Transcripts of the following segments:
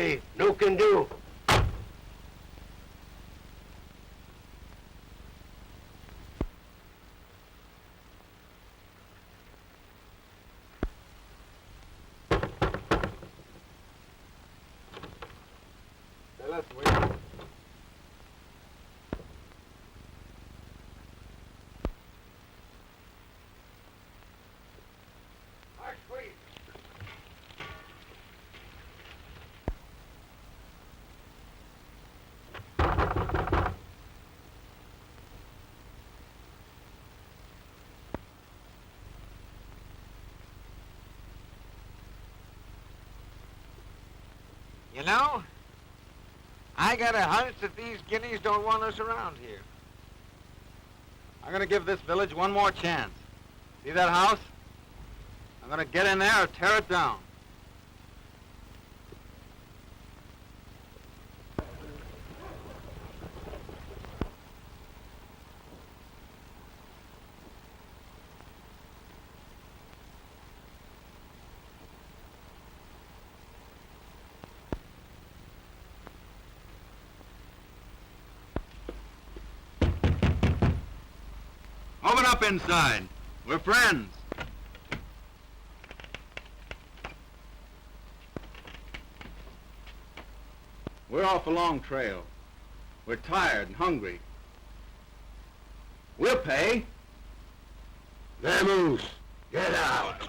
Copy. No can do. Let's wait. You know, I got a hunch that these guineas don't want us around here. I'm gonna give this village one more chance. See that house? I'm gonna get in there or tear it down. Open up inside. We're friends. We're off a long trail. We're tired and hungry. We'll pay. Vamoose, get out.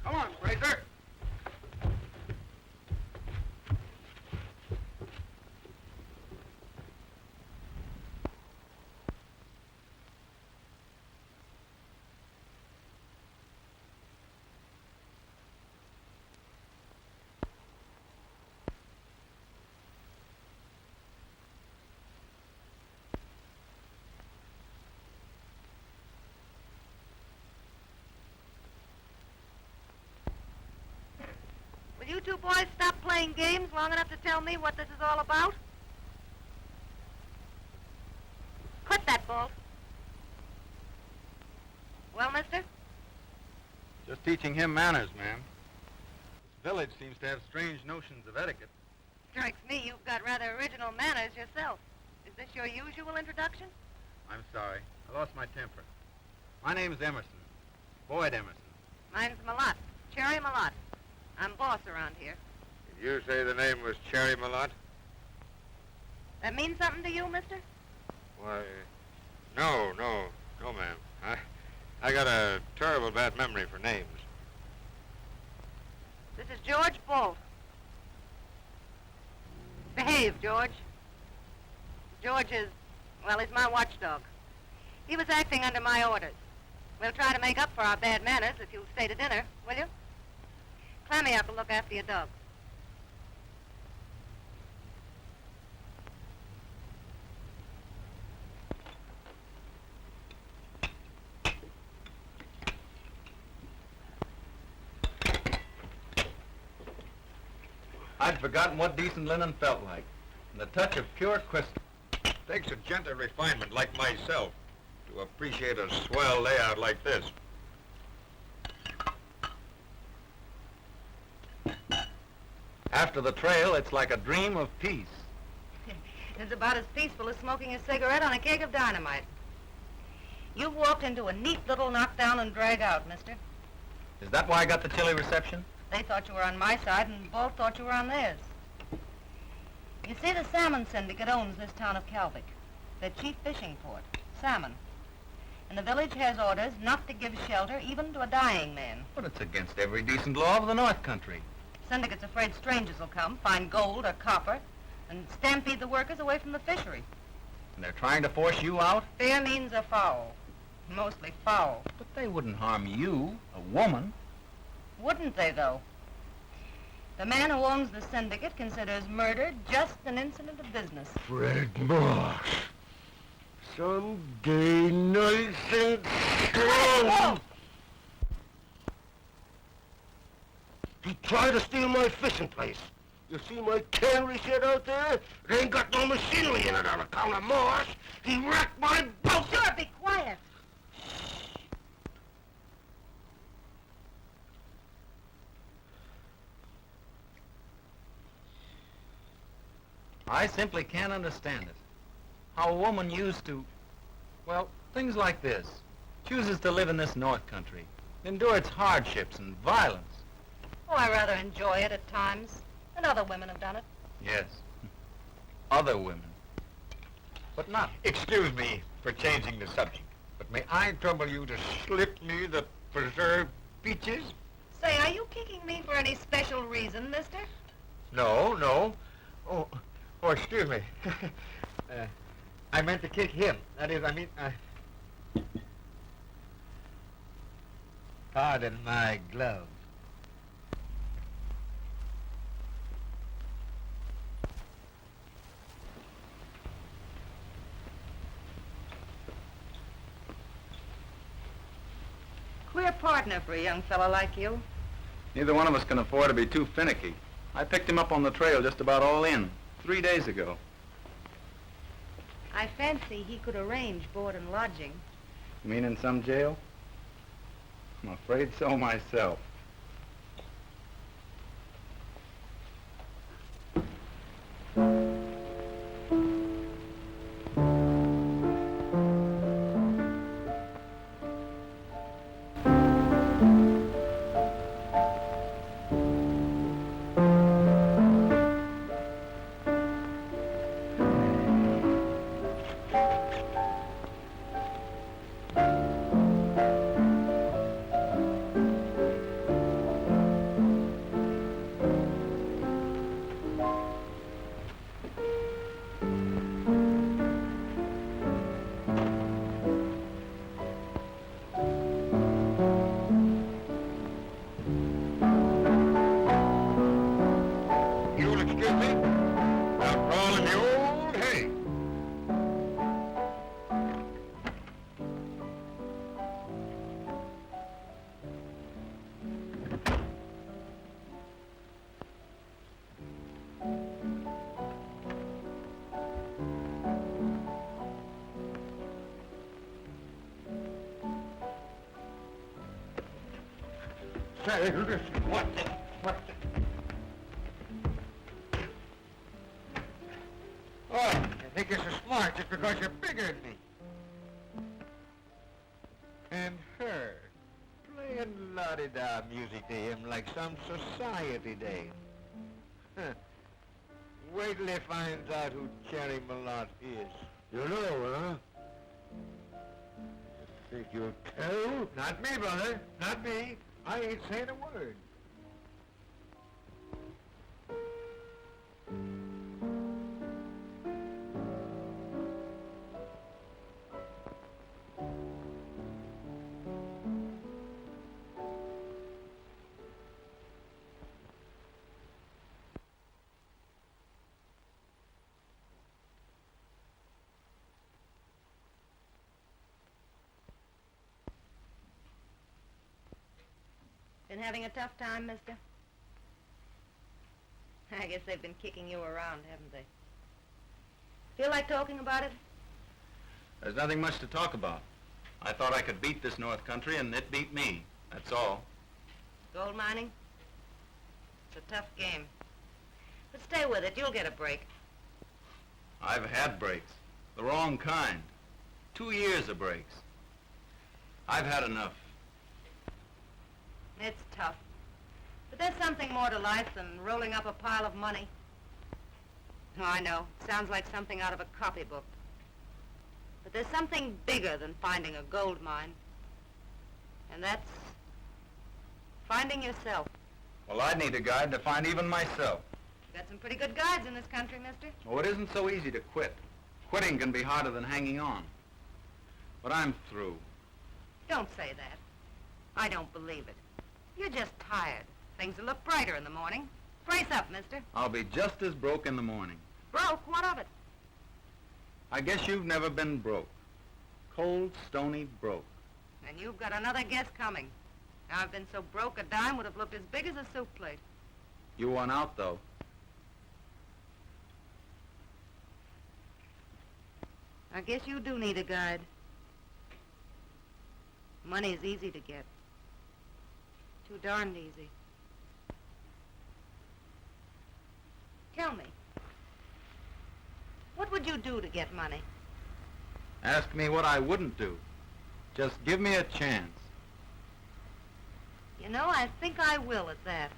Come on, Fraser. Will you two boys stop playing games long enough to tell me what this is all about? Quit that, Bolt. Well, mister? Just teaching him manners, ma'am. This village seems to have strange notions of etiquette. Strikes me you've got rather original manners yourself. Is this your usual introduction? I'm sorry. I lost my temper. My name's Emerson. Boyd Emerson. Mine's Malott. Cherry Malott. I'm boss around here. Did you say the name was Cherry Malott? That means something to you, mister? Why, no, ma'am. I got a terrible bad memory for names. This is George Bolt. Behave, George. George is, well, he's my watchdog. He was acting under my orders. We'll try to make up for our bad manners if you'll stay to dinner, will you? Clammy up and look after your dog. I'd forgotten what decent linen felt like. And the touch of pure crystal. Takes a gentle refinement like myself to appreciate a swell layout like this. After the trail, it's like a dream of peace. It's about as peaceful as smoking a cigarette on a keg of dynamite. You've walked into a neat little knockdown and drag out, mister. Is that why I got the chilly reception? They thought you were on my side, and Bolt thought you were on theirs. You see, the salmon syndicate owns this town of Kalvik, their chief fishing port, salmon. And the village has orders not to give shelter even to a dying man. But it's against every decent law of the North Country. Syndicate's afraid strangers will come, find gold or copper, and stampede the workers away from the fishery. And they're trying to force you out? Fair means are foul. Mostly foul. But they wouldn't harm you, a woman. Wouldn't they, though? The man who owns the syndicate considers murder just an incident of business. Fred Moss. Some gay, nice and strong. He tried to steal my fishing place. You see my cannery shed out there? It ain't got no machinery in it on account of Morse. He wrecked my boat. Sure, be quiet. I simply can't understand it. How a woman used to, well, things like this, chooses to live in this North Country, endure its hardships and violence. Oh, I rather enjoy it at times. And other women have done it. Yes, other women. But not. Excuse me for changing the subject, but may I trouble you to slip me the preserved peaches? Say, are you kicking me for any special reason, mister? No, no. Oh, excuse me. I meant to kick him. That is, pardon my glove. Queer partner for a young fellow like you. Neither one of us can afford to be too finicky. I picked him up on the trail just about all in, 3 days ago. I fancy he could arrange board and lodging. You mean in some jail? I'm afraid so myself. You'll excuse me. I'm crawling the old hay. Say, listen, what the... Oh, you think you're so smart just because you're bigger than me. And her, playing la-di-da music to him like some society dame. Huh. Wait till he finds out who Cherry Malotte is. You know, huh? You think you'll tell? Not me, brother. Not me. I ain't saying a word. Been having a tough time, mister? I guess they've been kicking you around, haven't they? Feel like talking about it? There's nothing much to talk about. I thought I could beat this North Country, and it beat me. That's all. Gold mining? It's a tough game. But stay with it. You'll get a break. I've had breaks. The wrong kind. 2 years of breaks. I've had enough. It's tough. But there's something more to life than rolling up a pile of money. Oh, I know. Sounds like something out of a copybook. But there's something bigger than finding a gold mine. And that's finding yourself. Well, I need a guide to find even myself. Got some pretty good guides in this country, mister. Oh, it isn't so easy to quit. Quitting can be harder than hanging on. But I'm through. Don't say that. I don't believe it. You're just tired. Things will look brighter in the morning. Brace up, mister. I'll be just as broke in the morning. Broke? What of it? I guess you've never been broke. Cold, stony broke. And you've got another guess coming. Now, I've been so broke a dime would have looked as big as a soup plate. You won out, though. I guess you do need a guide. Money is easy to get. Too darned easy. Tell me, you do to get money? Ask me what I wouldn't do. Just give me a chance. You know, I think I will at that.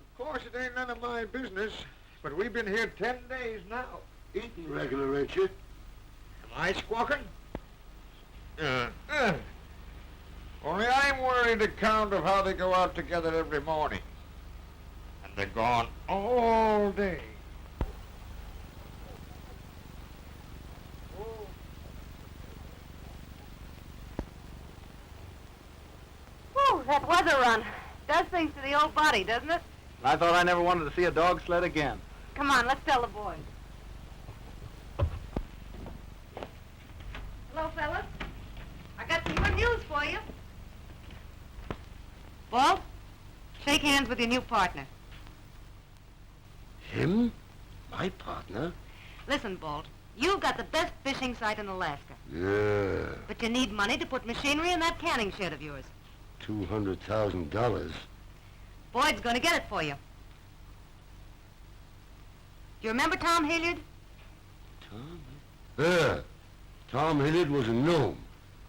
Of course, it ain't none of my business, but we've been here 10 days now. Eating regular, ain't you? Am I squawking? Only I'm worried account of how they go out together every morning. And they're gone all day. Whew, that weather run does things to the old body, doesn't it? I thought I never wanted to see a dog sled again. Come on, let's tell the boys. Hello, fellas. I got some good news for you. Walt, shake hands with your new partner. Him? My partner? Listen, Bolt, you've got the best fishing site in Alaska. Yeah. But you need money to put machinery in that canning shed of yours. $200,000. Boyd's going to get it for you. Do you remember Tom Hilliard? Tom? Yeah. Tom Hilliard was a gnome.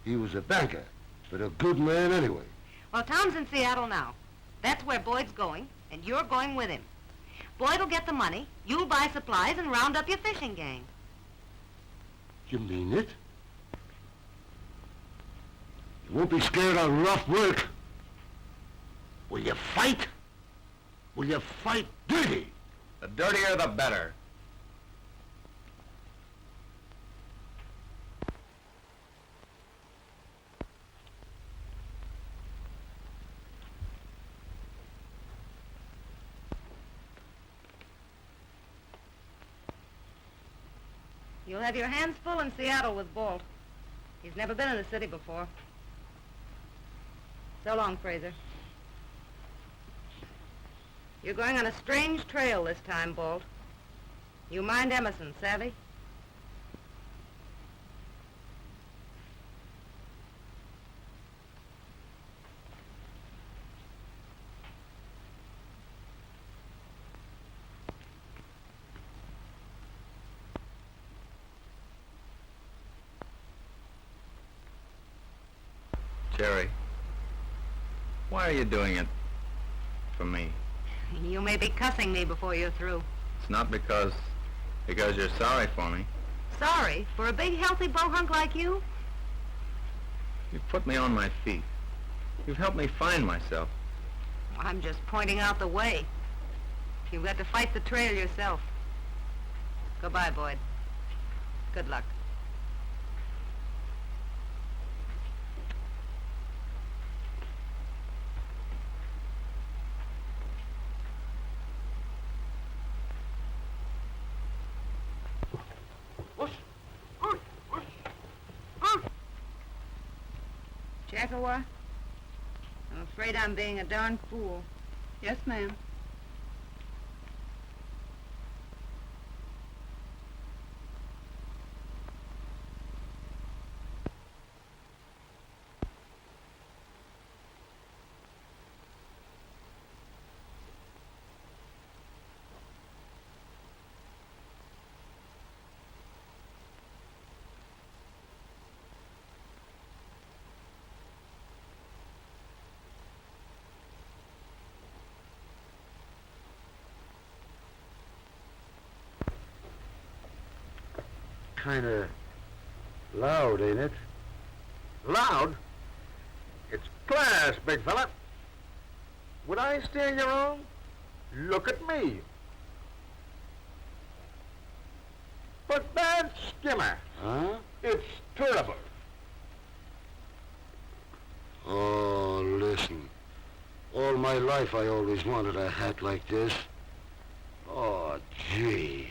He was a banker, but a good man anyway. Well, Tom's in Seattle now. That's where Boyd's going, and you're going with him. Boyd'll get the money, you'll buy supplies, and round up your fishing gang. You mean it? You won't be scared of rough work. Will you fight? Will you fight dirty? The dirtier, the better. You'll have your hands full in Seattle with Bolt. He's never been in the city before. So long, Fraser. You're going on a strange trail this time, Bolt. You mind Emerson, savvy? Jerry, why are you doing it for me? You may be cussing me before you're through. It's not because you're sorry for me. Sorry? For a big, healthy bohunk like you? You've put me on my feet. You've helped me find myself. I'm just pointing out the way. You've got to fight the trail yourself. Goodbye, Boyd. Good luck. Jackawa, I'm afraid I'm being a darn fool. Yes, ma'am. Kinda loud, ain't it? Loud? It's class, big fella. Would I steer you wrong? Look at me. But that skimmer, Huh? it's terrible. Oh, listen. All my life I always wanted a hat like this. Oh, gee.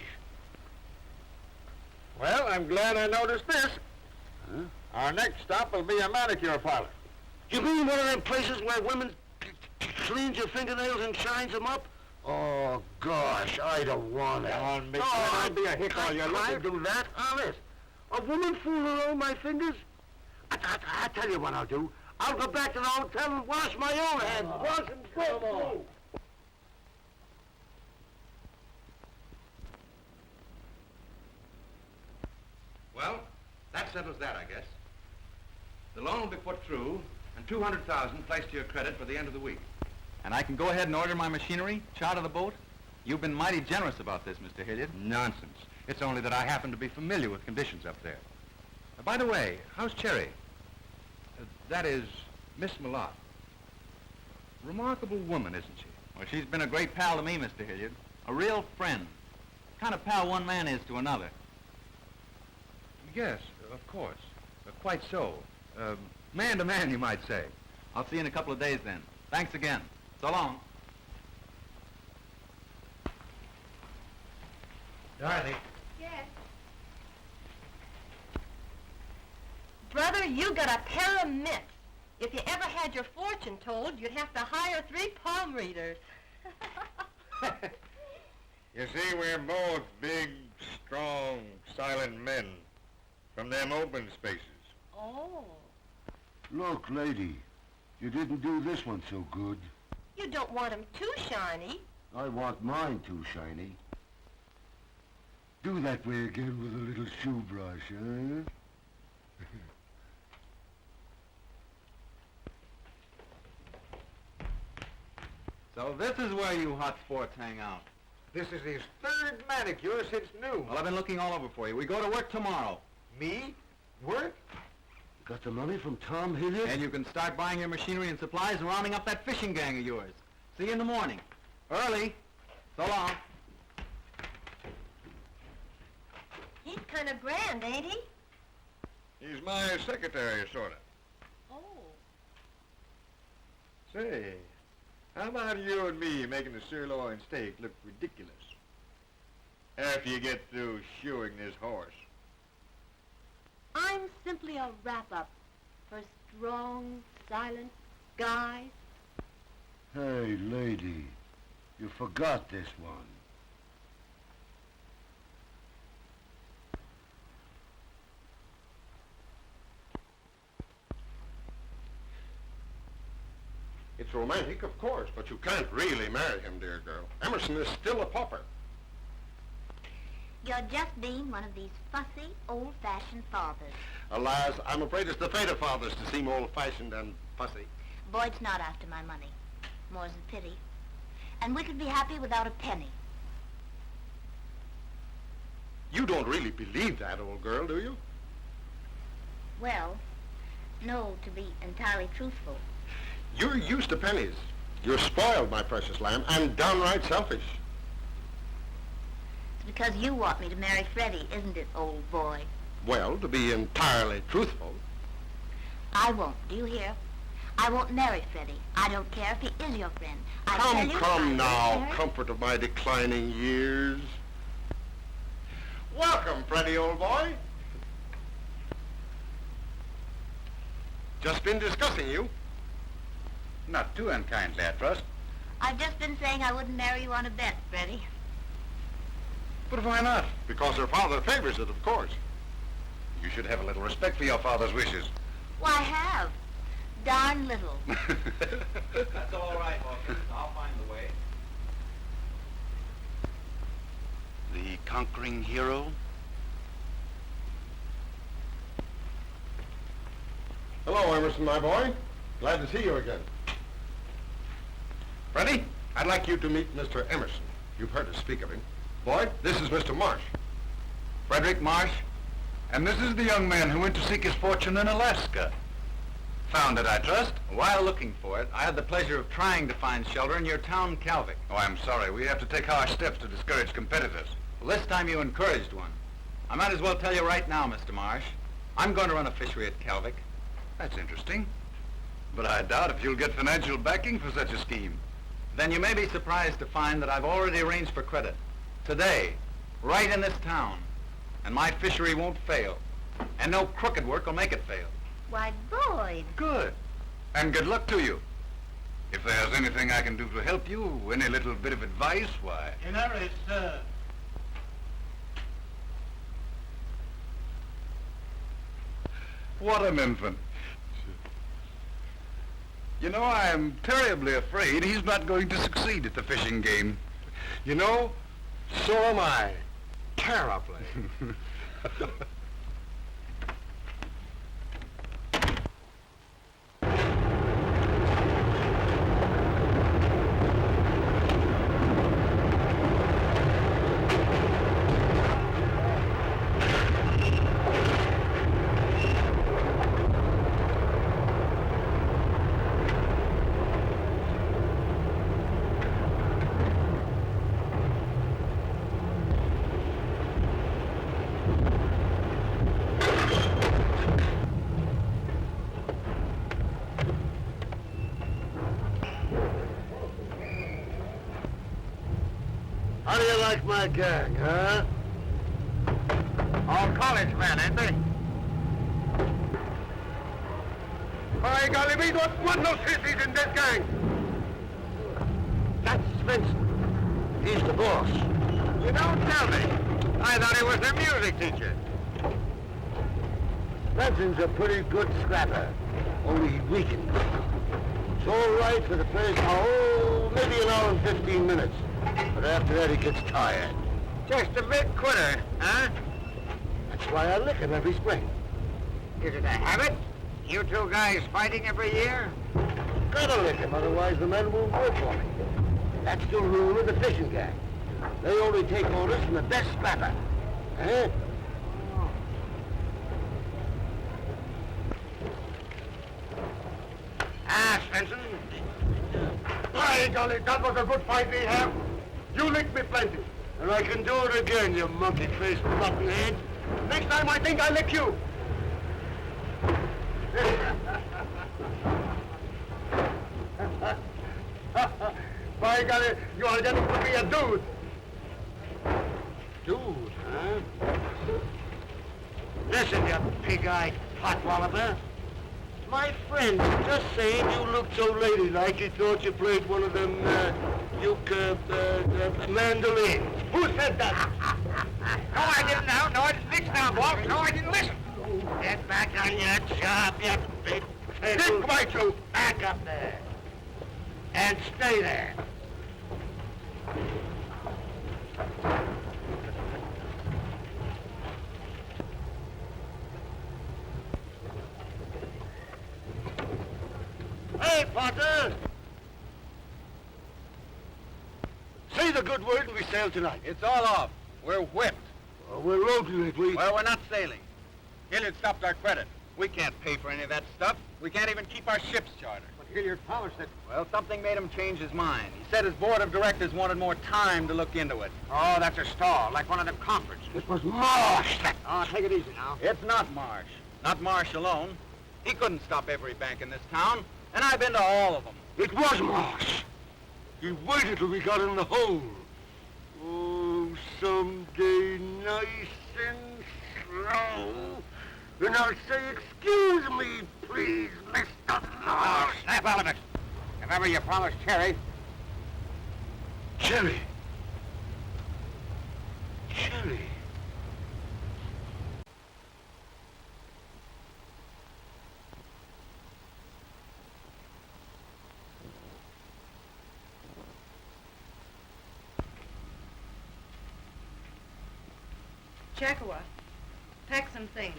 Well, I'm glad I noticed this. Huh? Our next stop will be a manicure parlor. You mean one of them places where women cleans your fingernails and shines them up? Oh, gosh, I don't want that. Come on, big No, fella, I'll be a hick all your I life. can't do that, honest. A woman fool around my fingers? I tell you what I'll do. I'll go back to the hotel and wash my own hands. Wash them good. Come on. Well, that settles that, I guess. The loan will be put through, and $200,000 placed to your credit for the end of the week. And I can go ahead and order my machinery, charter the boat? You've been mighty generous about this, Mr. Hilliard. Nonsense. It's only that I happen to be familiar with conditions up there. By the way, how's Cherry? That is, Miss Malott. Remarkable woman, isn't she? Well, she's been a great pal to me, Mr. Hilliard. A real friend. The kind of pal one man is to another. Yes, of course. Quite so. Man to man, you might say. I'll see you in a couple of days then. Thanks again. So long. Dorothy. Yes. Brother, you got a pair of mitts. If you ever had your fortune told, you'd have to hire 3 palm readers. You see, we're both big, strong, silent men from them open spaces. Oh. Look, lady, you didn't do this one so good. You don't want 'em too shiny. I want mine too shiny. Do that way again with a little shoe brush, huh? So this is where you hot sports hang out. This is his 3rd manicure since new. Well, I've been looking all over for you. We go to work tomorrow. Me? Work? Got the money from Tom Hilliard? And you can start buying your machinery and supplies and rounding up that fishing gang of yours. See you in the morning. Early. So long. He's kind of grand, ain't he? He's my secretary, sorta. Oh. Say, how about you and me making the sirloin steak look ridiculous after you get through shoeing this horse? I'm simply a wrap-up for strong, silent guys. Hey, lady, you forgot this one. It's romantic, of course, but you can't really marry him, dear girl. Emerson is still a pauper. You're just being one of these fussy, old-fashioned fathers. Alas, I'm afraid it's the fate of fathers to seem old-fashioned and fussy. Boyd's not after my money. More's the pity. And we could be happy without a penny. You don't really believe that, old girl, do you? Well, no, to be entirely truthful. You're used to pennies. You're spoiled, my precious lamb, and downright selfish. It's because you want me to marry Freddie, isn't it, old boy? Well, to be entirely truthful. I won't, do you hear? I won't marry Freddie. I don't care if he is your friend. I tell Come, you, I come won't now, marry- comfort of my declining years. Welcome, Freddie, old boy. Just been discussing you. Not too unkindly, I trust. I've just been saying I wouldn't marry you on a bet, Freddie. But why not? Because her father favors it, of course. You should have a little respect for your father's wishes. Why, I have. Darn little. That's all right, Hawkins. I'll find the way. The conquering hero? Hello, Emerson, my boy. Glad to see you again. Freddie, I'd like you to meet Mr. Emerson. You've heard us speak of him. Boyd, this is Mr. Marsh. Frederick Marsh. And this is the young man who went to seek his fortune in Alaska. Found it, I trust? While looking for it, I had the pleasure of trying to find shelter in your town, Calvic. Oh, I'm sorry. We have to take harsh steps to discourage competitors. Well, this time you encouraged one. I might as well tell you right now, Mr. Marsh. I'm going to run a fishery at Calvic. That's interesting. But I doubt if you'll get financial backing for such a scheme. Then you may be surprised to find that I've already arranged for credit. Today, right in this town. And my fishery won't fail. And no crooked work will make it fail. Why, Boyd. Good. And good luck to you. If there's anything I can do to help you, any little bit of advice, why... Generous, sir. What an infant. You know, I am terribly afraid he's not going to succeed at the fishing game. You know, so am I. Terribly. How do you like my gang, huh? All college men, ain't they? By golly, we don't want no sissies in this gang. That's Vincent. He's the boss. You don't tell me. I thought he was their music teacher. Vincent's a pretty good scrapper, only he weakens. It's all right for the first, maybe an hour and 15 minutes. But after that, he gets tired. Just a big quitter, huh? That's why I lick him every spring. Is it a habit? You two guys fighting every year? Gotta lick him, otherwise the men won't work for me. That's the rule of the fishing gang. They only take orders from the best scrapper. Huh? Ah, Svensson. By golly, that was a good fight we have. You licked me plenty. And I can do it again, you monkey-faced buttonhead. Next time I think I'll lick you. By golly, you are getting to be a dude. Dude, huh? Listen, you pig-eyed pot-walloper. My friend was just saying you looked so ladylike he thought you played one of them, mandolins. Who said that? No, I didn't know. No, I didn't listen now, boss. No, I didn't listen. Get back on your job, you big fiddle. Dick, bite you. Back up there. And stay there. Hey, Potter! Say the good word and we sail tonight. It's all off. We're whipped. We're loaded if we... Well, we're not sailing. Hilliard stopped our credit. We can't pay for any of that stuff. We can't even keep our ships chartered. But Hilliard promised that... Well, something made him change his mind. He said his board of directors wanted more time to look into it. Oh, that's a stall, like one of them conferences. It was Marsh. Oh, take it easy now. It's not Marsh. Not Marsh alone. He couldn't stop every bank in this town, and I've been to all of them. It was Marsh. He waited till we got in the hole. Oh, someday nice and slow. And I'll say, excuse me, please, Mr. Oh, Marsh. snap out of it. If ever you promised Cherry... Cherry. Cherry. Chakawa, pack some things,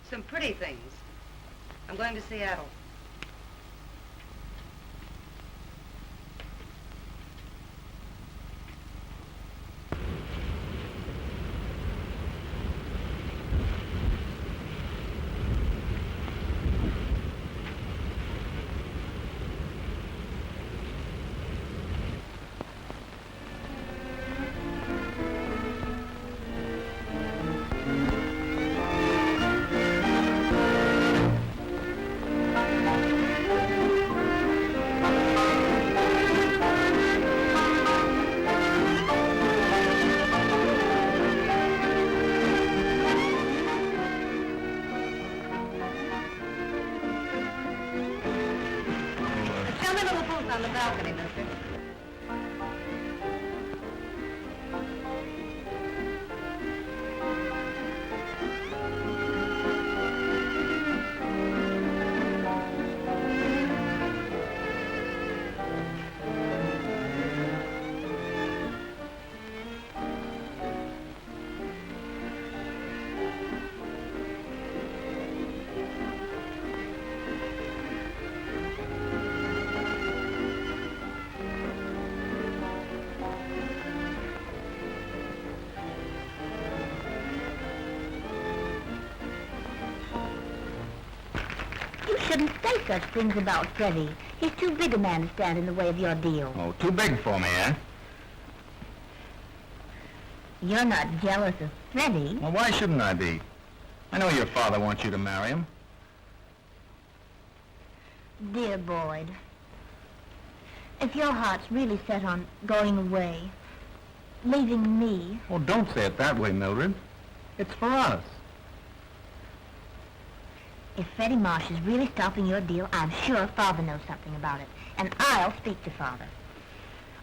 some pretty things. I'm going to Seattle. Show me a little booth on the balcony, mister. shouldn't say such things about Freddie. He's too big a man to stand in the way of your deal. Oh, too big for me, eh? You're not jealous of Freddie. Well, why shouldn't I be? I know your father wants you to marry him. Dear Boyd, if your heart's really set on going away, leaving me... Oh, don't say it that way, Mildred. It's for us. If Freddie Marsh is really stopping your deal, I'm sure Father knows something about it. And I'll speak to Father.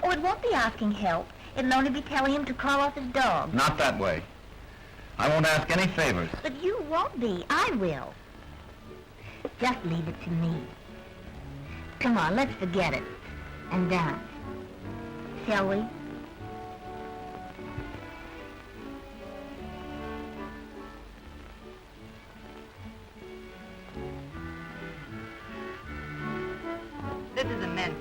Oh, it won't be asking help. It'll only be telling him to call off his dog. Not that way. I won't ask any favors. But you won't be. I will. Just leave it to me. Come on, let's forget it. And dance. Shall we? This is immense.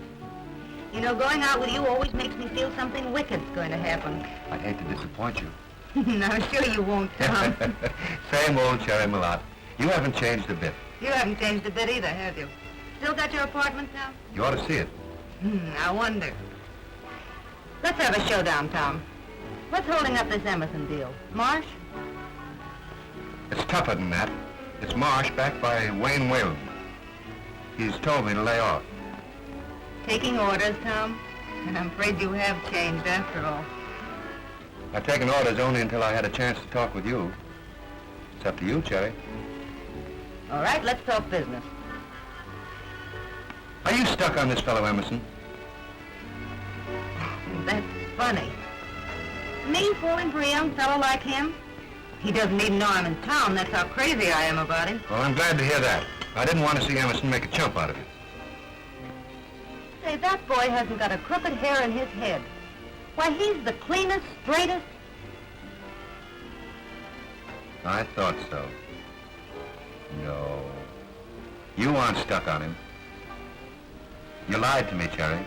You know, going out with you always makes me feel something wicked's going to happen. I'd hate to disappoint you. No, sure you won't, Tom. Same old Cherry Mulot. You haven't changed a bit. You haven't changed a bit either, have you? Still got your apartment, Tom? You ought to see it. I wonder. Let's have a showdown, Tom. What's holding up this Emerson deal? Marsh? It's tougher than that. It's Marsh backed by Wayne Whalen. He's told me to lay off. Taking orders, Tom? And I'm afraid you have changed after all. I've taken orders only until I had a chance to talk with you. It's up to you, Cherry. All right, let's talk business. Are you stuck on this fellow Emerson? That's funny. Me falling for a young fellow like him? He doesn't even know I'm in town. That's how crazy I am about him. Well, I'm glad to hear that. I didn't want to see Emerson make a chump out of you. Say, that boy hasn't got a crooked hair in his head. Why, he's the cleanest, straightest... I thought so. No. You aren't stuck on him. You lied to me, Cherry.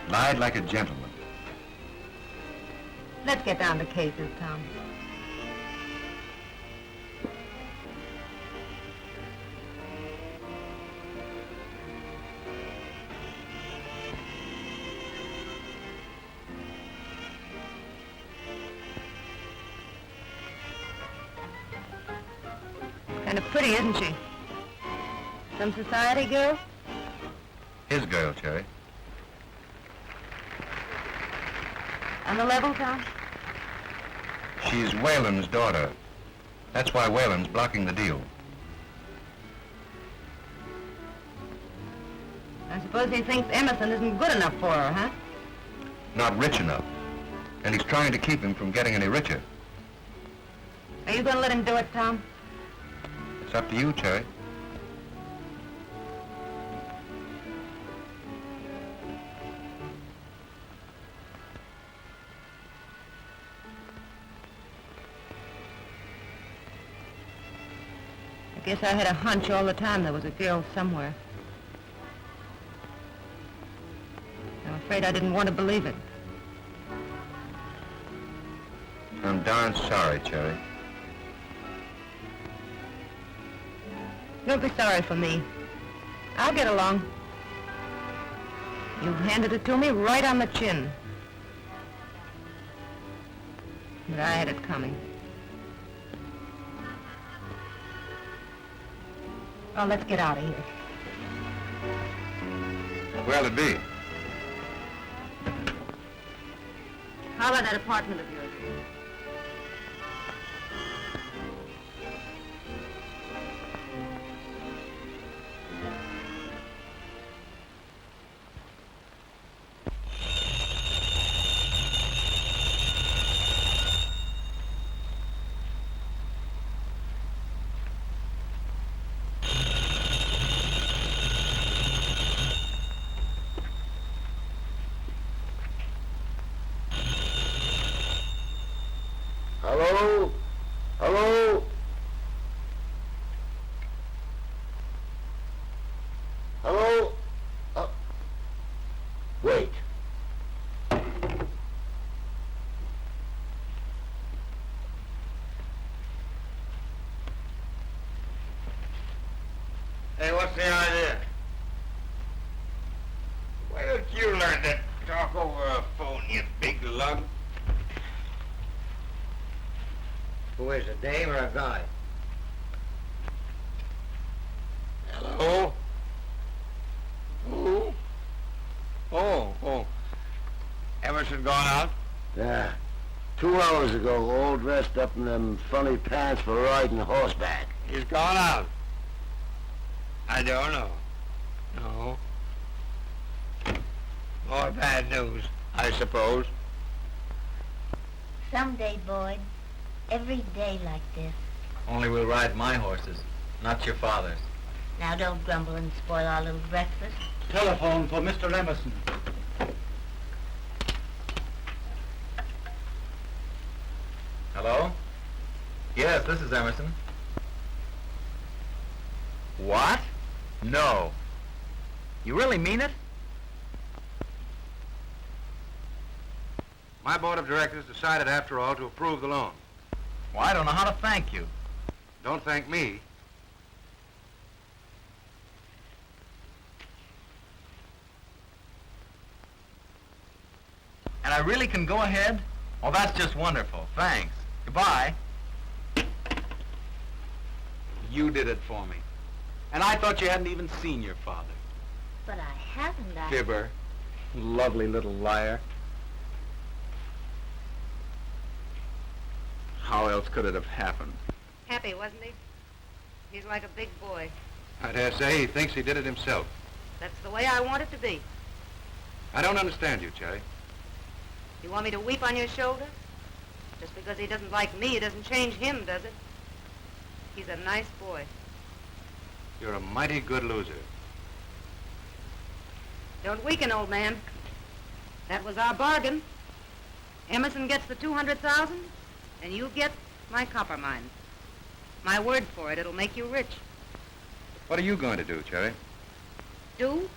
Lied like a gentleman. Let's get down to cases, Tom. Kind of pretty, isn't she? Some society girl? His girl, Cherry. On the level, Tom? She's Whalen's daughter. That's why Whalen's blocking the deal. I suppose he thinks Emerson isn't good enough for her, huh? Not rich enough. And he's trying to keep him from getting any richer. Are you going to let him do it, Tom? It's up to you, Cherry. I guess I had a hunch all the time there was a girl somewhere. I'm afraid I didn't want to believe it. I'm darn sorry, Cherry. Don't be sorry for me. I'll get along. You've handed it to me right on the chin. But I had it coming. Oh, let's get out of here. Where'll it be? How about that apartment of yours? Hello? Hello? Hello? Wait. Say, what's the idea? Where did you learn to talk over a phone, you big lug? Who is it, Dave or a guy? Hello? Who? Oh. Emerson gone out? Yeah. 2 hours ago, all dressed up in them funny pants for riding horseback. He's gone out. I don't know. No. More bad news, I suppose. Someday, Boyd, every day like this. Only we'll ride my horses, not your father's. Now don't grumble and spoil our little breakfast. Telephone for Mr. Emerson. Hello? Yes, this is Emerson. What? No. You really mean it? My board of directors decided, after all, to approve the loan. Well, I don't know how to thank you. Don't thank me. And I really can go ahead? Oh, that's just wonderful. Thanks. Goodbye. You did it for me. And I thought you hadn't even seen your father. But I haven't. Fibber. Lovely little liar. How else could it have happened? Happy, wasn't he? He's like a big boy. I dare say he thinks he did it himself. That's the way I want it to be. I don't understand you, Cherry. You want me to weep on your shoulder? Just because he doesn't like me, it doesn't change him, does it? He's a nice boy. You're a mighty good loser. Don't weaken, old man. That was our bargain. Emerson gets the 200,000, and you get my copper mine. My word for it, it'll make you rich. What are you going to do, Cherry? Do?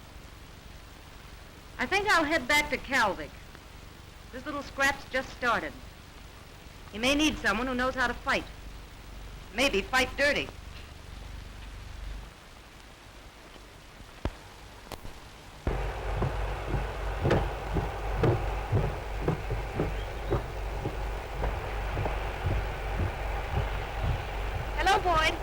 I think I'll head back to Calvic. This little scrap's just started. You may need someone who knows how to fight. Maybe fight dirty. Hello, Boyd.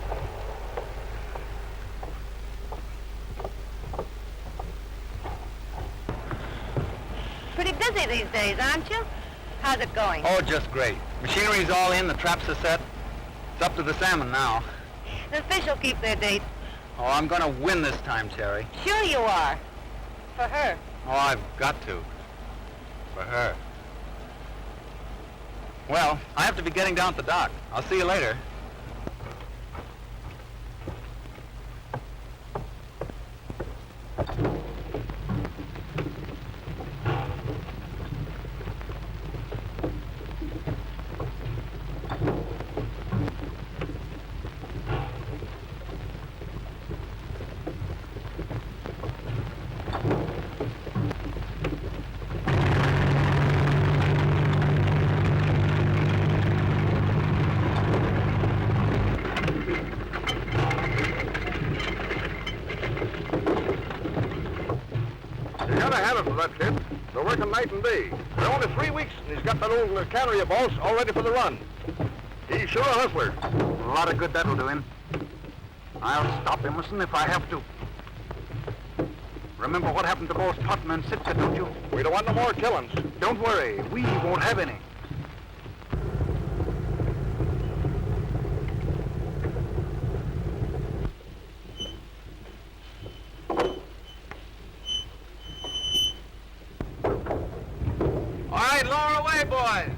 Pretty busy these days, aren't you? How's it going? Oh, just great. Machinery's all in, the traps are set. It's up to the salmon now. The fish will keep their date. Oh, I'm gonna win this time, Cherry. Sure you are. For her. Oh, I've got to. For her. Well, I have to be getting down at the dock. I'll see you later. You gotta have it for that kid. They're working night and day. They're only 3 weeks, and he's got that old carrier boss all ready for the run. He's sure a hustler. A lot of good that'll do him. I'll stop Emerson if I have to. Remember what happened to both Putnam and Sitka, don't you? We don't want no more killings. Don't worry, we won't have any. All right, lower away, boys.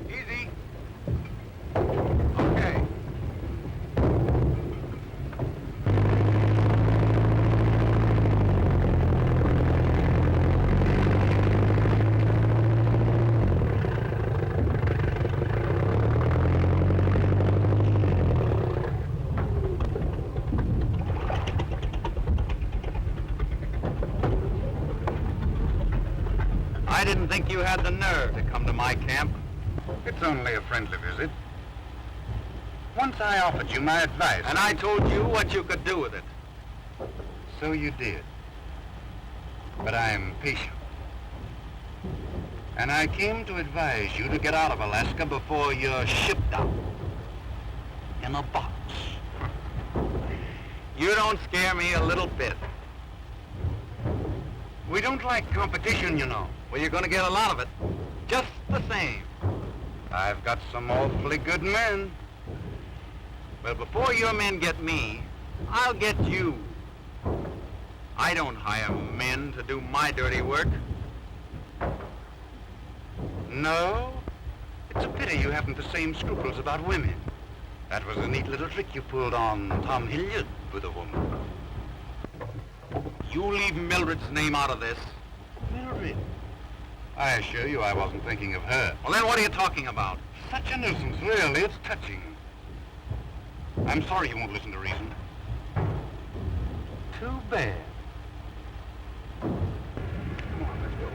Easy. Okay. I didn't think you had the nerve to come to my camp. It's only a friendly visit. Once I offered you my advice. And I told you what you could do with it. So you did. But I'm patient. And I came to advise you to get out of Alaska before you're shipped out. In a box. You don't scare me a little bit. We don't like competition, you know. Well, you're going to get a lot of it. Just the same. I've got some awfully good men. But before your men get me, I'll get you. I don't hire men to do my dirty work. No? It's a pity you haven't the same scruples about women. That was a neat little trick you pulled on Tom Hilliard with a woman. You leave Mildred's name out of this. Mildred? I assure you I wasn't thinking of her. Well, then what are you talking about? Such a nuisance, really. It's touching. I'm sorry you won't listen to reason. Too bad. Come on, let's go.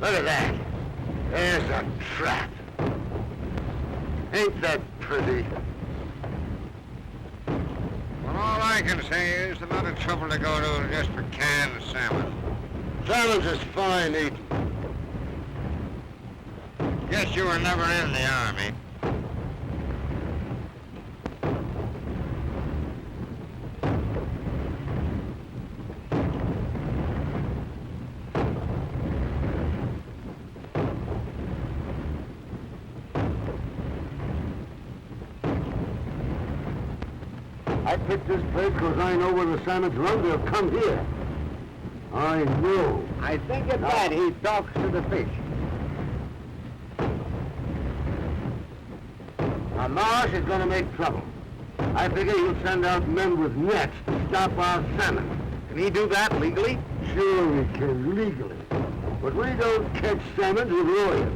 Look at that. There's a trap. Ain't that pretty? Well, all I can say is a lot of trouble to go to just for canned salmon. Salmon's is fine eating. Guess you were never in the Army. I picked this place because I know where the salmon's run. They'll come here. I know. I think at that he talks to the fish. Now, Marsh is going to make trouble. I figure he'll send out men with nets to stop our salmon. Can he do that legally? Sure we can, legally. But we don't catch salmon with lawyers.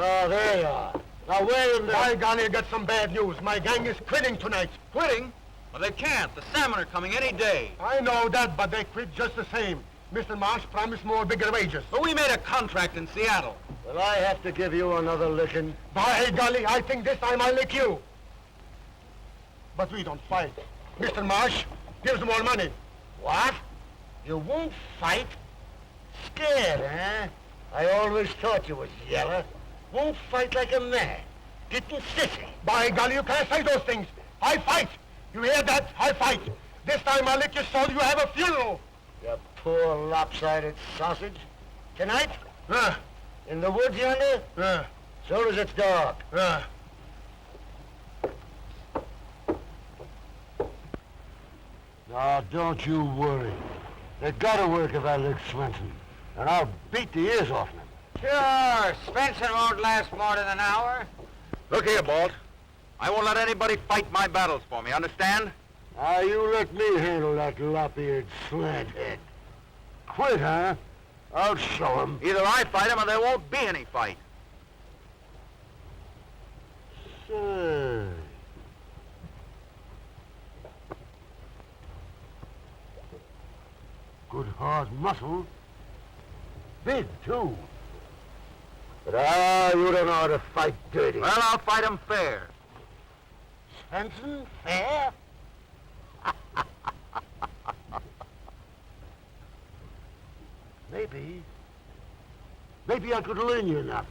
Oh, there you are. Now, where in the... By golly, I got some bad news. My gang is quitting tonight. Quitting? Well, they can't. The salmon are coming any day. I know that, but they quit just the same. Mr. Marsh promised more bigger wages. But we made a contract in Seattle. Well, I have to give you another licking. By golly, I think this time I'll lick you. But we don't fight. Mr. Marsh gives more money. What? You won't fight? Scared, huh? I always thought you was yeller. Won't fight like a man. Getting sissy. By golly, you can't say those things. I fight. You hear that? I fight. This time I'll lick you so you have a funeral. You poor lopsided sausage. Tonight? In the woods yonder? So does its dog. Now, don't you worry. They gotta work if I lick Swenson. And I'll beat the ears off him. Sure, Spencer won't last more than an hour. Look here, Balt. I won't let anybody fight my battles for me, understand? Now, you let me handle that lop-eared slanthead. Quit, huh? I'll show him. Either I fight him or there won't be any fight. Say. Good hard muscle. Big, too. But, you don't know how to fight dirty. Well, I'll fight him fair. Spencer, fair? Maybe I could learn you enough.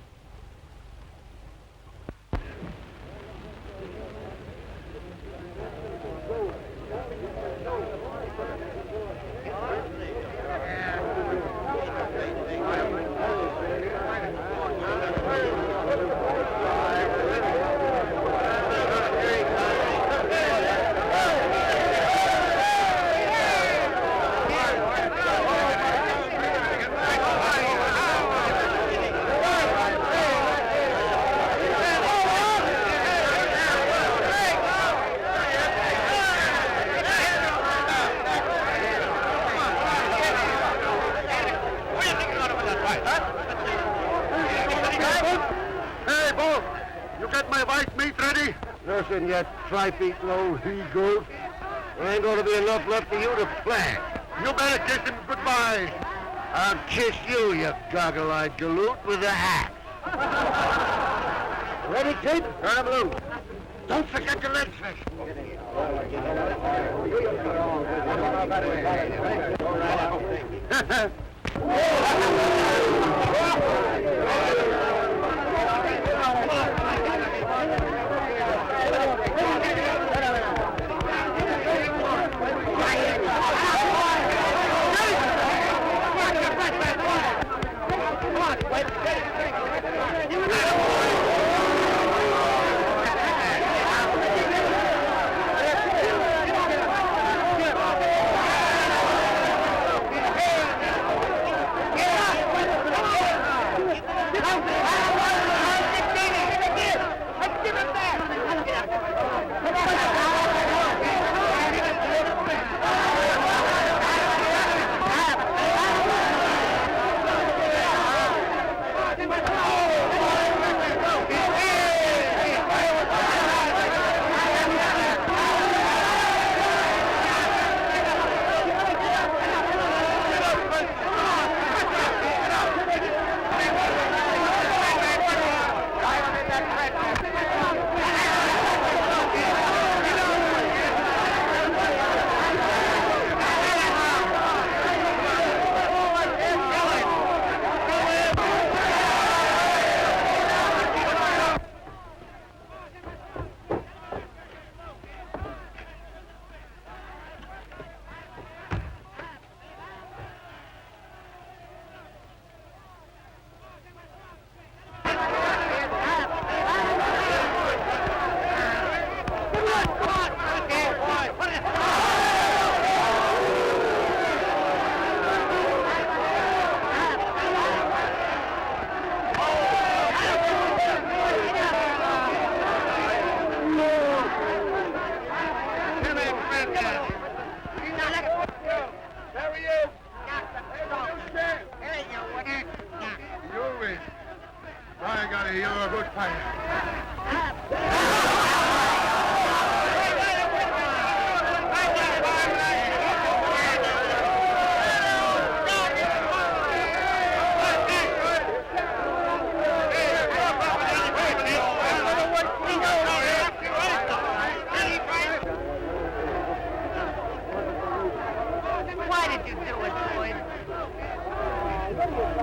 Listen, you tripe-eating old he-goat. There ain't gonna be enough left for you to plant. You better kiss him goodbye. I'll kiss you, you goggle-eyed galoot, with a hat. Ready, Kate? Turn him loose. Don't forget the legs fish.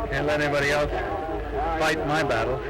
Can't let anybody else fight my battles.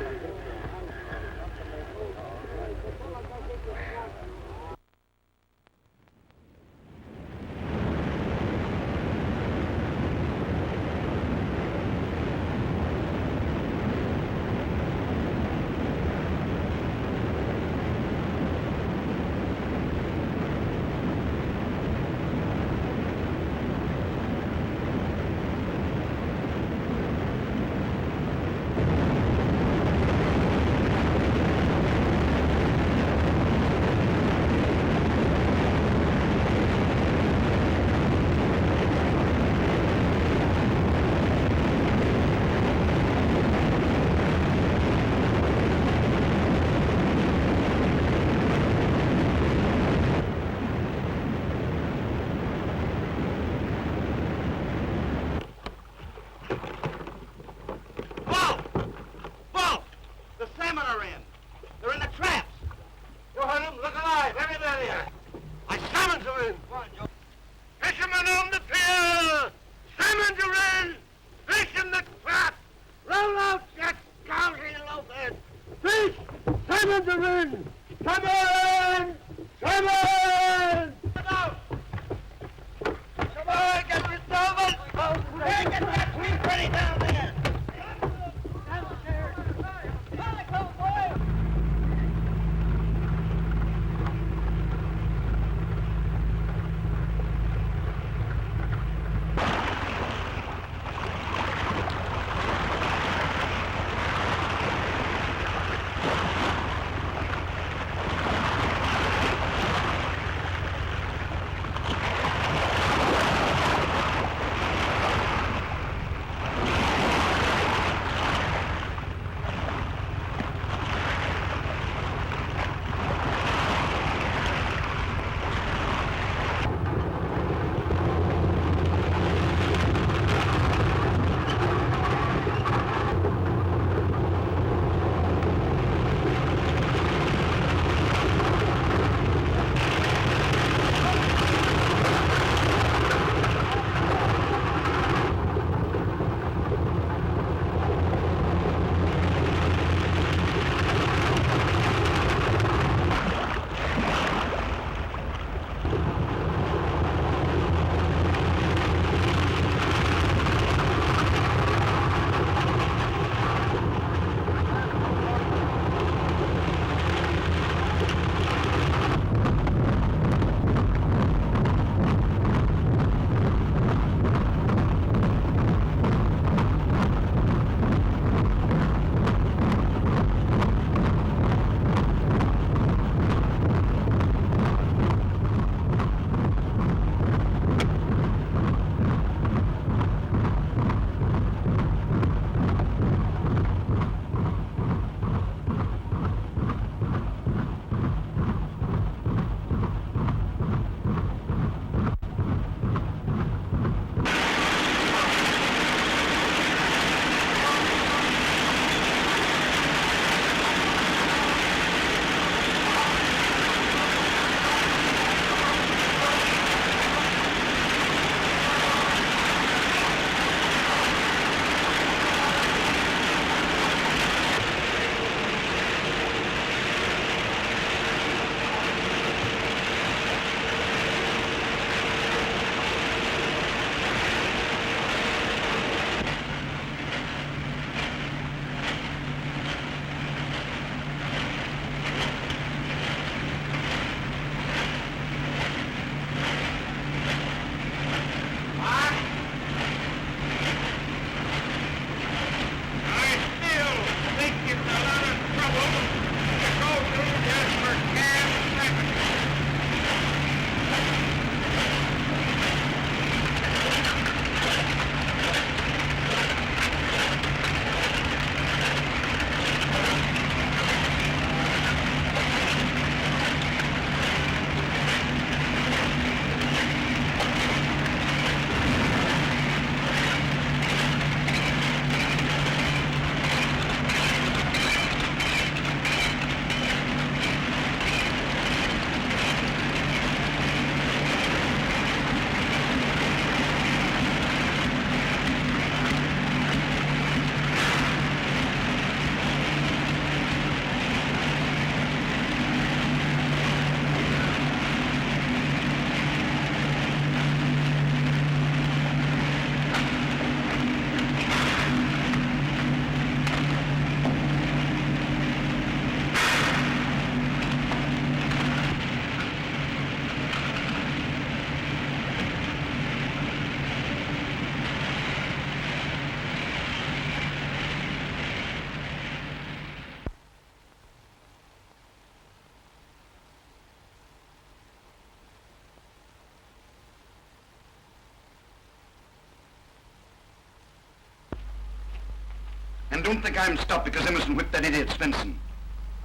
And don't think I'm stopped because Emerson whipped that idiot Svensson.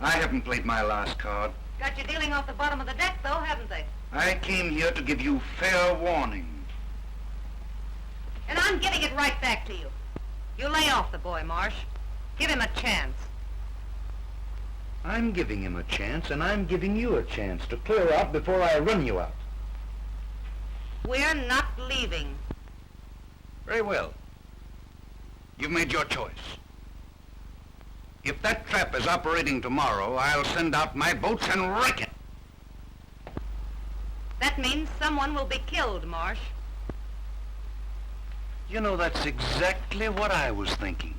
I haven't played my last card. Got you dealing off the bottom of the deck, though, haven't they? I came here to give you fair warning. And I'm giving it right back to you. You lay off the boy, Marsh. Give him a chance. I'm giving him a chance, and I'm giving you a chance to clear out before I run you out. We're not leaving. Very well. You've made your choice. If that trap is operating tomorrow, I'll send out my boats and wreck it. That means someone will be killed, Marsh. You know, that's exactly what I was thinking.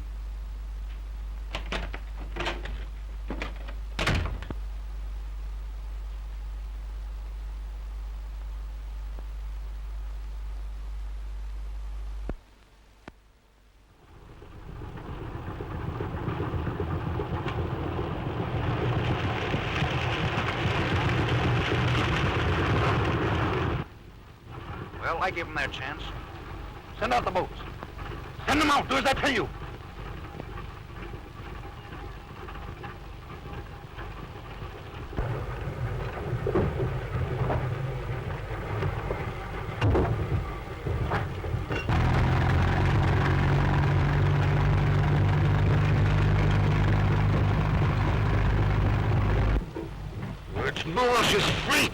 Well, I give them their chance. Send out the boats. Send them out. Do as I tell you. It's Morris's fleet.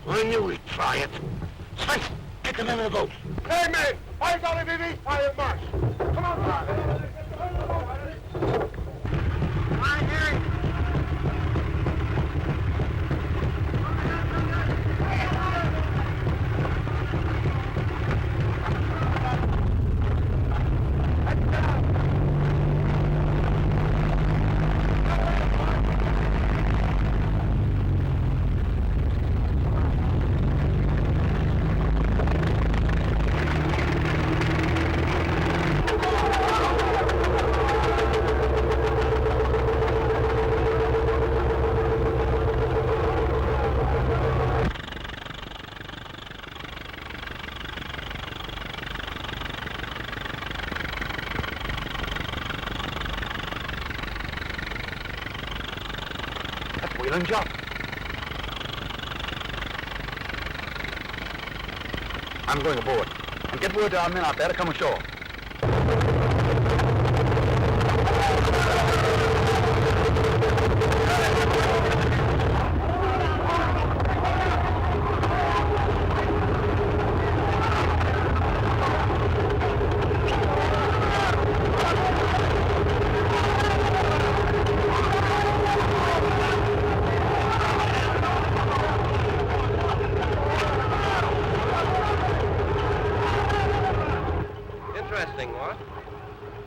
I knew he'd try it. Spence, get them in the boat. Hey, man! I got it in east fire march. Come on, Bob. I hear it. Wheel and jump. I'm going aboard. And get word to our men out there to come ashore. Interesting, what?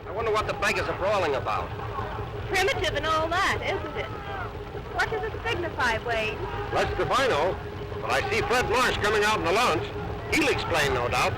I wonder what the beggars are brawling about. Primitive and all that, isn't it? What does it signify, Wade? Less if I know. But I see Fred Marsh coming out in the launch. He'll explain, no doubt.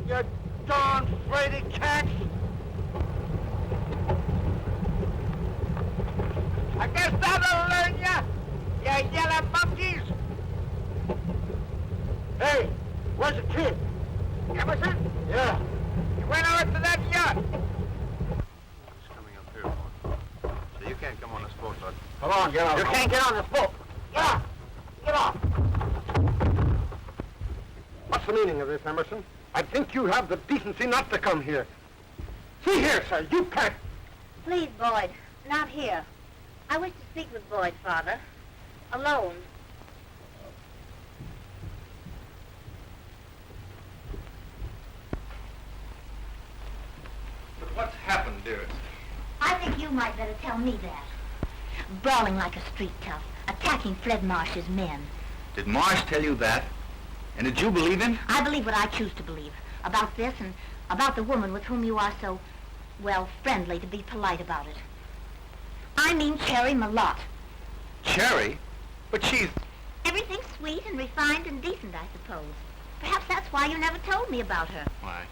You darn fraidy cats! I guess that'll learn ya, you yellow monkeys! Hey, where's the kid? Emerson? Yeah. He went out to that yacht. He's coming up here. get out. You can't get on this boat. Get off. Get off. What's the meaning of this, Emerson? I think you have the decency not to come here. See here, sir, you can't. Please, Boyd, not here. I wish to speak with Boyd, Father. Alone. But what's happened, dearest? I think you might better tell me that. Brawling like a street tough, attacking Fred Marsh's men. Did Marsh tell you that? And did you believe him? I believe what I choose to believe. About this and about the woman with whom you are so, well, friendly, to be polite about it. I mean Cherry Malotte. Cherry? But she's... Everything's sweet and refined and decent, I suppose. Perhaps that's why you never told me about her. Why,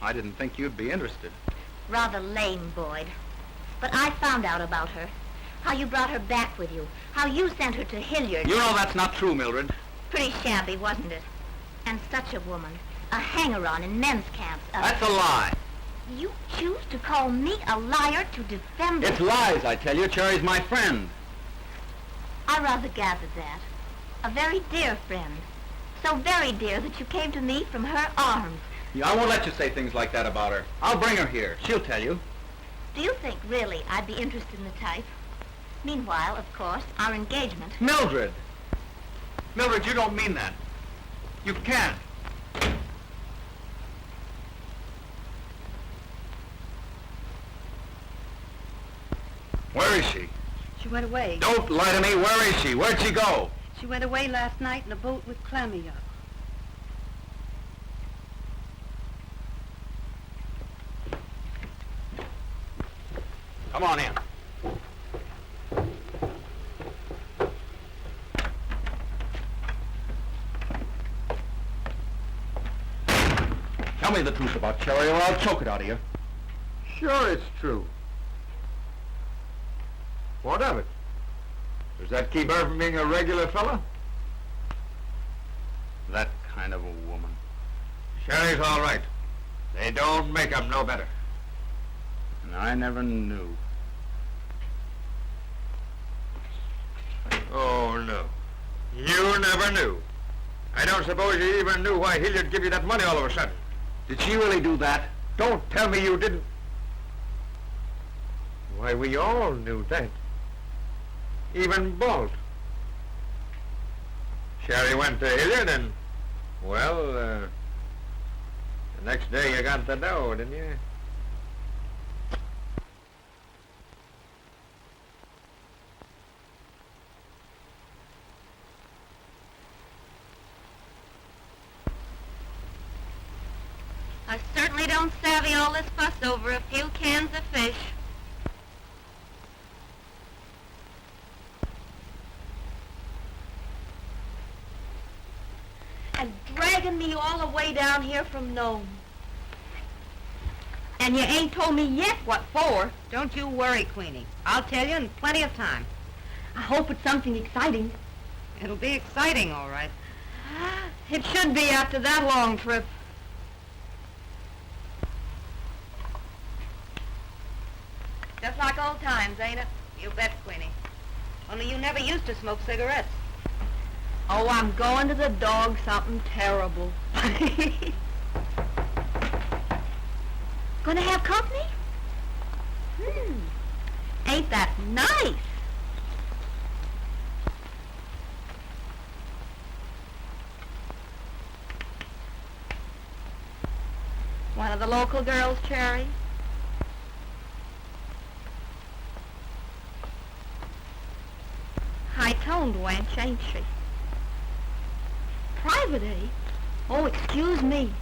I didn't think you'd be interested. Rather lame, Boyd. But I found out about her. How you brought her back with you. How you sent her to Hilliard. You know that's not true, Mildred. Pretty shabby, wasn't it? And such a woman. A hanger-on in men's camps. That's a lie. You choose to call me a liar to defend... It's lies, I tell you. Cherry's my friend. I rather gathered that. A very dear friend. So very dear that you came to me from her arms. Yeah, I won't let you say things like that about her. I'll bring her here. She'll tell you. Do you think, really, I'd be interested in the type? Meanwhile, of course, our engagement... Mildred! Mildred, you don't mean that. You can't. Where is she? She went away. Don't lie to me. Where is she? Where'd she go? She went away last night in a boat with Clammy up. Come on in. Tell me the truth about Cherry or I'll choke it out of you. Sure it's true. What of it? Does that keep her from being a regular fella? That kind of a woman. Sherry's all right. They don't make 'em no better. And I never knew. Oh, no. You never knew. I don't suppose you even knew why Hilliard give you that money all of a sudden. Did she really do that? Don't tell me you didn't. Why, we all knew that. Even Bolt. Sherry went to Hilliard and, well, the next day you got the dough, didn't you? I certainly don't savvy all this fuss over a few cans of fish. And dragging me all the way down here from Nome. And you ain't told me yet what for. Don't you worry, Queenie. I'll tell you in plenty of time. I hope it's something exciting. It'll be exciting, all right. It should be after that long trip. Just like old times, ain't it? You bet, Queenie. Only you never used to smoke cigarettes. Oh, I'm going to the dog something terrible. Gonna have company? Ain't that nice? One of the local girls, Cherry? High-toned wench, ain't she? Private, eh? Oh, excuse me.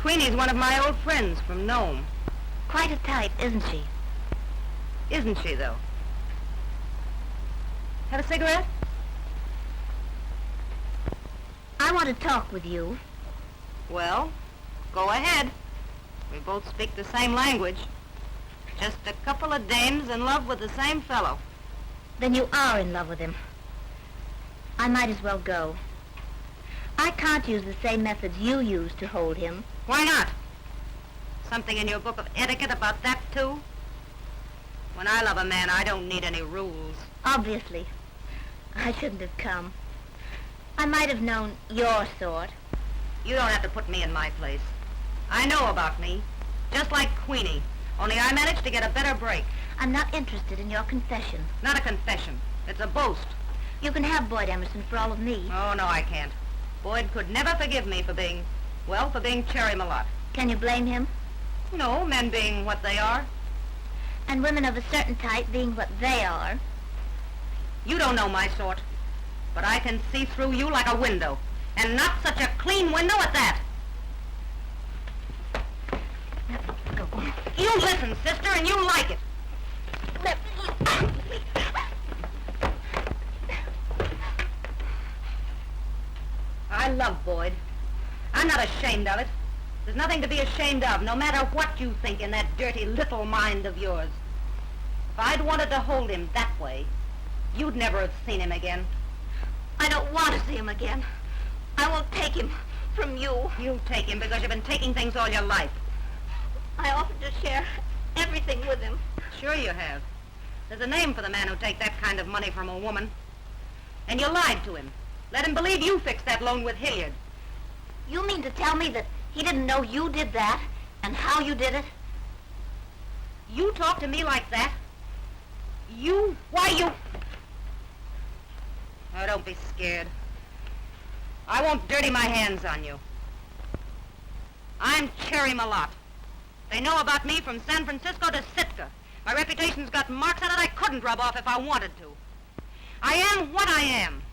Queenie's one of my old friends from Nome. Quite a type, isn't she? Isn't she, though? Have a cigarette? I want to talk with you. Well, go ahead. We both speak the same language. Just a couple of dames in love with the same fellow. Then you are in love with him. I might as well go. I can't use the same methods you used to hold him. Why not? Something in your book of etiquette about that, too? When I love a man, I don't need any rules. Obviously. I shouldn't have come. I might have known your sort. You don't have to put me in my place. I know about me. Just like Queenie. Only I managed to get a better break. I'm not interested in your confession. Not a confession. It's a boast. You can have Boyd Emerson for all of me. Oh, no, I can't. Boyd could never forgive me for being Cherry Malotte. Can you blame him? No, men being what they are. And women of a certain type being what they are. You don't know my sort. But I can see through you like a window. And not such a clean window at that. Go. You listen, sister, and you like it. I love Boyd. I'm not ashamed of it. There's nothing to be ashamed of, no matter what you think in that dirty little mind of yours. If I'd wanted to hold him that way, you'd never have seen him again. I don't want to see him again. I won't take him from you. You'll take him because you've been taking things all your life. I offered to share everything with him. Sure you have. There's a name for the man who'd take that kind of money from a woman. And you lied to him. Let him believe you fixed that loan with Hilliard. You mean to tell me that he didn't know you did that and how you did it? You talk to me like that? Why you... Oh, don't be scared. I won't dirty my hands on you. I'm Cherry Malotte. They know about me from San Francisco to Sitka. My reputation's got marks on it I couldn't rub off if I wanted to. I am what I am.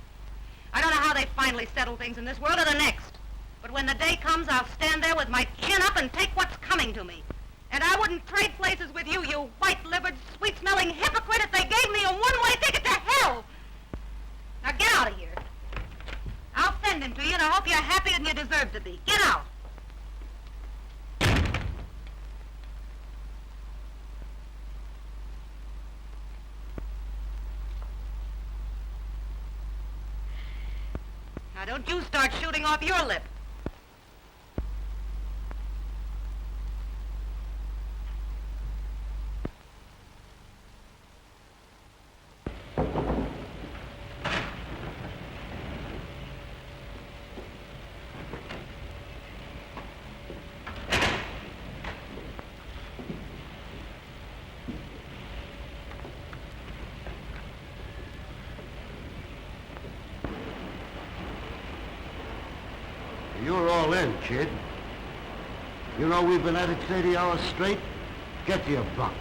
I don't know how they finally settle things in this world or the next. But when the day comes, I'll stand there with my chin up and take what's coming to me. And I wouldn't trade places with you, you white-livered, sweet-smelling hypocrite, if they gave me a one-way ticket to hell! Now get out of here. I'll send him to you, and I hope you're happier than you deserve to be. Get out! Now don't you start shooting off your lip. You're all in, kid. You know we've been at it 30 hours straight? Get to your bunk.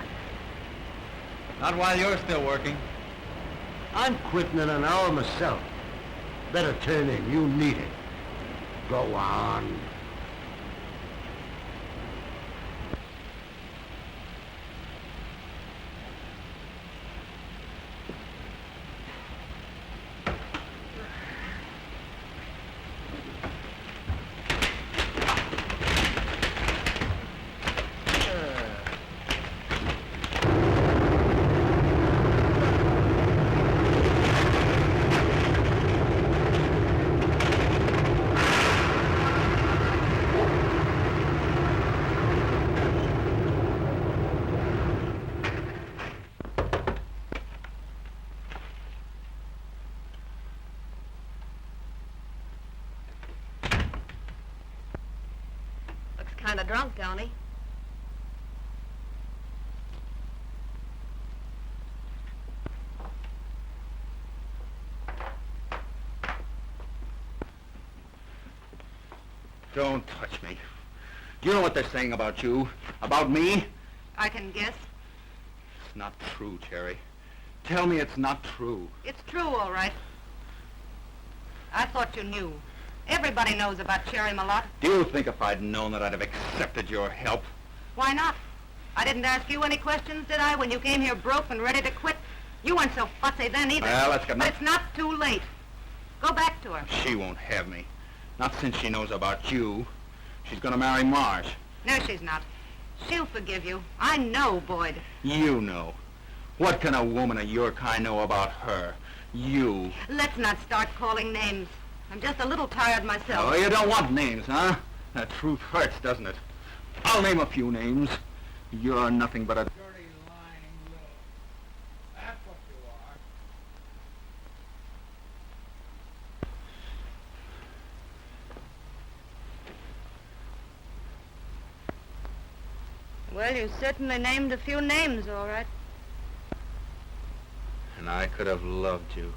Not while you're still working. I'm quitting in an hour myself. Better turn in. You need it. Go on. Kind of drunk, don't he? Don't touch me. Do you know what they're saying about you? About me? I can guess. It's not true, Cherry. Tell me it's not true. It's true, all right. I thought you knew. Everybody knows about Cherry Malotte. Do you think if I'd known that I'd have accepted your help? Why not? I didn't ask you any questions, did I, when you came here broke and ready to quit? You weren't so fussy then either. Well, that's got But it's not too late. Go back to her. She won't have me. Not since she knows about you. She's gonna marry Marsh. No, she's not. She'll forgive you. I know, Boyd. You know. What can a woman of your kind know about her? You. Let's not start calling names. I'm just a little tired myself. Oh, you don't want names, huh? That truth hurts, doesn't it? I'll name a few names. You're nothing but a dirty, lying little. That's what you are. Well, you certainly named a few names, all right. And I could have loved you.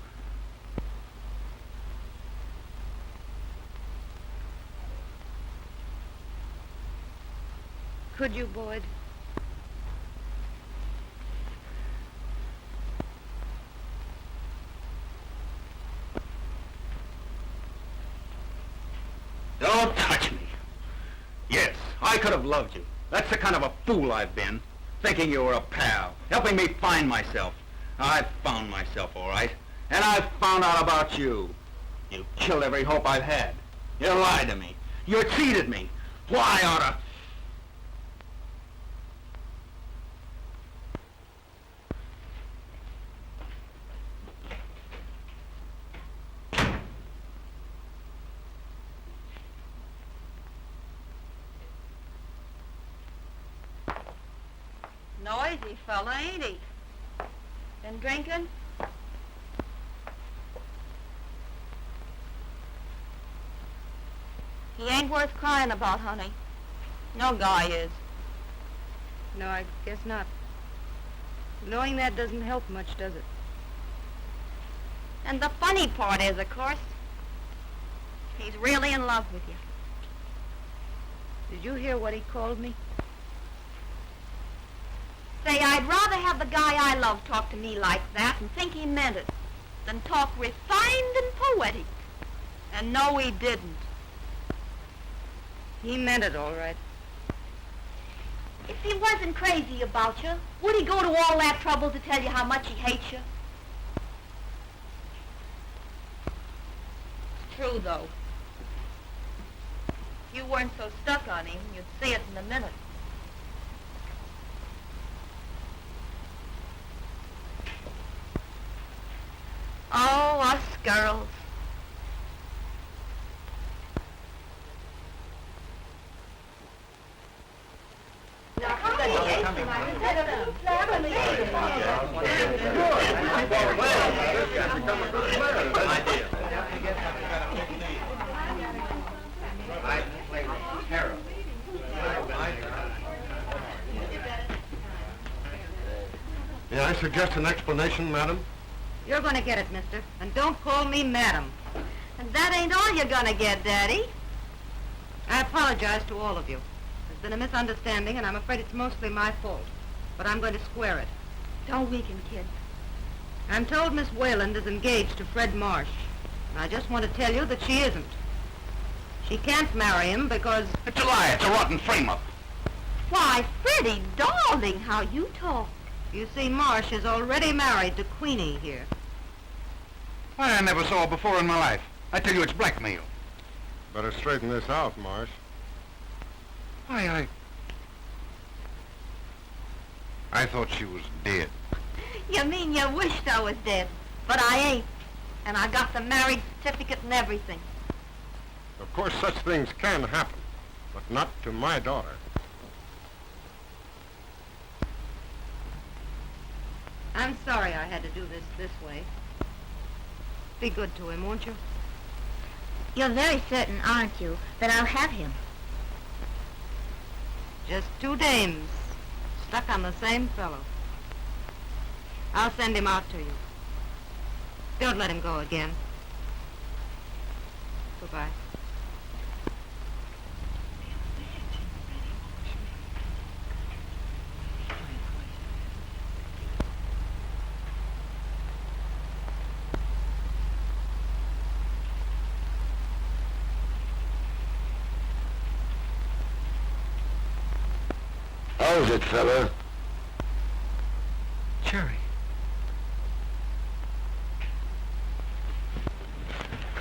Could you, Boyd? Don't touch me. Yes, I could have loved you. That's the kind of a fool I've been. Thinking you were a pal, helping me find myself. I've found myself, all right. And I've found out about you. You killed every hope I've had. You lied to me. You cheated me. Why oughta... Noisy fella, ain't he? Been drinking? He ain't worth crying about, honey. No guy is. No, I guess not. Knowing that doesn't help much, does it? And the funny part is, of course, he's really in love with you. Did you hear what he called me? Say, I'd rather have the guy I love talk to me like that and think he meant it than talk refined and poetic and know he didn't. He meant it, all right. If he wasn't crazy about you, would he go to all that trouble to tell you how much he hates you? It's true, though. If you weren't so stuck on him, you'd see it in a minute. Oh, us girls. May I suggest an explanation, madam? You're gonna get it, mister. And don't call me madam. And that ain't all you're gonna get, Daddy. I apologize to all of you. There's been a misunderstanding, and I'm afraid it's mostly my fault. But I'm going to square it. Don't weaken, kid. I'm told Miss Wayland is engaged to Fred Marsh. And I just want to tell you that she isn't. She can't marry him because... It's a lie. It's a rotten frame-up. Why, Freddie, darling, how you talk. You see, Marsh is already married to Queenie here. Why, I never saw her before in my life. I tell you, it's blackmail. Better straighten this out, Marsh. Why, I thought she was dead. You mean you wished I was dead, but I ain't. And I got the marriage certificate and everything. Of course, such things can happen, but not to my daughter. I'm sorry I had to do this way. Be good to him, won't you? You're very certain, aren't you, that I'll have him? Just two dames, stuck on the same fellow. I'll send him out to you. Don't let him go again. Goodbye. How's it, fella? Cherry.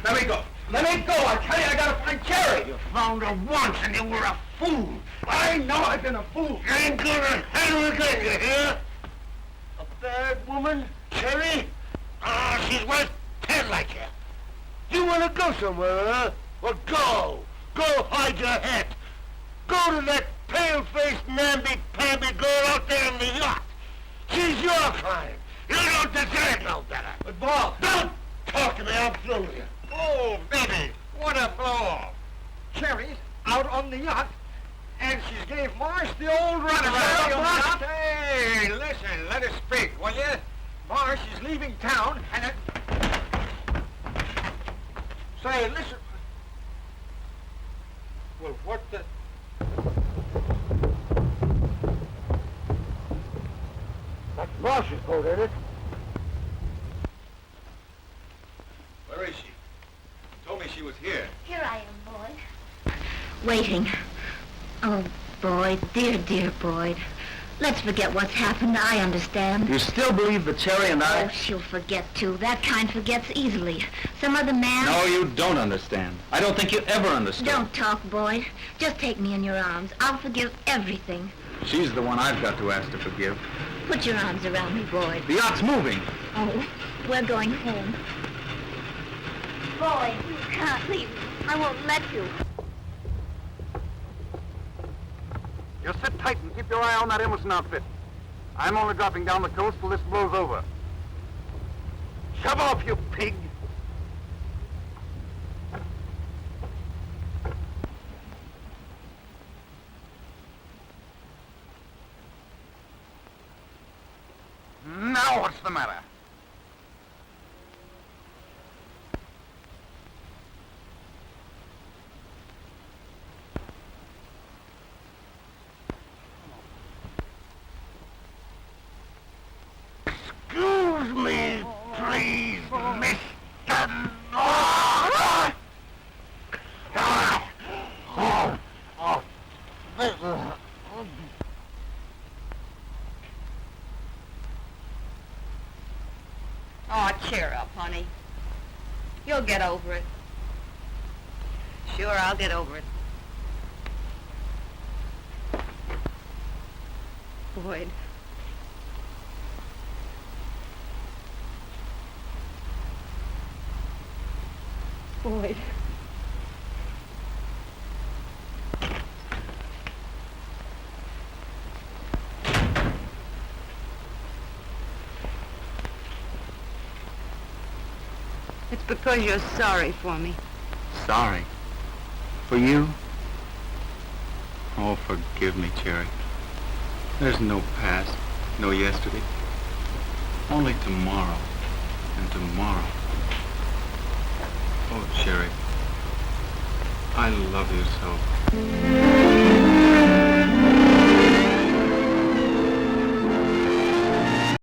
Let me go. Let me go. I tell you, I gotta find Cherry. You found her once and you were a fool. I know I've been a fool. You ain't gonna handle her again, you hear? A bad woman, Cherry? Ah, she's worth 10 like you. You want to go somewhere, huh? Well, go. Go hide your head. Go to that pale-faced, namby-pamby girl out there in the yacht. She's your kind. You don't deserve no better. But, boss... Don't talk to me. I'll through with you. Oh, baby, what a blow-off. Cherry's out on the yacht, and she's gave Marsh the old runaround. What? Hey, listen, let us speak, will you? Marsh is leaving town, and it... Say, listen... Well, what the... That's Marsh's boat, ain't it? Where is she? You told me she was here. Here I am, Boyd. Waiting. Oh, Boyd, dear, dear Boyd. Let's forget what's happened. I understand. You still believe that Cherry and Oh, she'll forget, too. That kind forgets easily. Some other man... No, you don't understand. I don't think you ever understood. Don't talk, Boyd. Just take me in your arms. I'll forgive everything. She's the one I've got to ask to forgive. Put your arms around me, Boyd. The yacht's moving. Oh, we're going home. Boyd, you can't leave me. I won't let you. You sit tight and keep your eye on that Emerson outfit. I'm only dropping down the coast till this blows over. Shove off, you pig! Now what's the matter? Excuse me, please, Mr. Oh, cheer up, honey. You'll get over it. Sure, I'll get over it. Boyd. Boyd. It's because you're sorry for me. Sorry? For you? Oh, forgive me, Cherry. There's no past, no yesterday. Only tomorrow, and tomorrow. Oh, Cherry, I love you so.